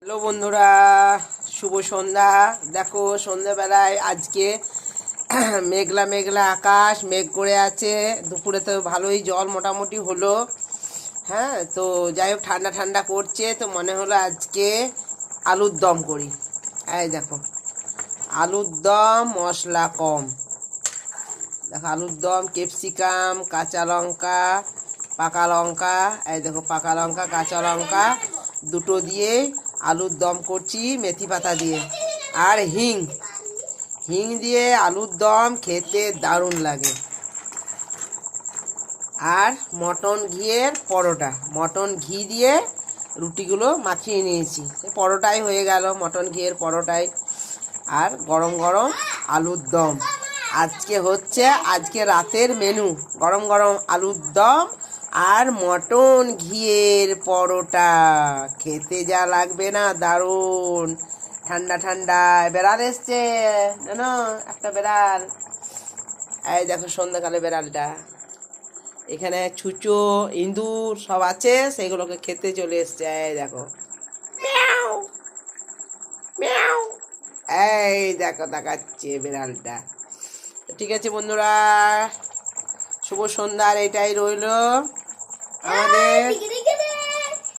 Hello বন্ধুরা, শুভ সন্ধ্যা। দেখো সন্ধ্যাবেলায় আজকে মেঘলা মেঘলা আকাশ, মেঘ করে আছে। দুপুরে তো ভালোই জল মোটামুটি হলো। হ্যাঁ, তো যাই হোক ঠান্ডা ঠান্ডা করছে, তো মনে হলো আজকে আলুর দম করি। এই দেখো আলুর দম, মশলা কম। দেখো আলুর দম, ক্যাপসিকাম, কাঁচা লঙ্কা, পাকা লঙ্কা, এই দেখো পাকা লঙ্কা, কাঁচা লঙ্কা দুটো দিয়ে আলুর দম করছি, মেথি পাতা দিয়ে আর হিং হিং দিয়ে আলুর দম খেতে দারুণ লাগে। আর মটন ঘিয়ের পরোটা, মটন ঘি দিয়ে রুটিগুলো মাখিয়ে নিয়েছি, পরোটাই হয়ে গেল মটন ঘিয়ের পরোটাই। আর গরম গরম আলুর দম আজকে রাতের মেনু, গরম গরম আলুর দম আর মটন ঘিয়ের পরোটা। খেতে যা লাগবে না, দারুণ। ঠান্ডা ঠান্ডায় বেড়াল এসছে, জানো একটা বেড়াল। এই দেখো সন্ধ্যাকালে বেড়ালটা এখানে, ছুঁচো ইঁদুর সব আছে, সেগুলোকে খেতে চলে এসছে। এই দেখো মিয়াও মিয়াও, এই দেখো দেখাচ্ছে বেড়ালটা। ঠিক আছে বন্ধুরা, শুভ সন্ধ্যার এটাই রইলো আমাদের।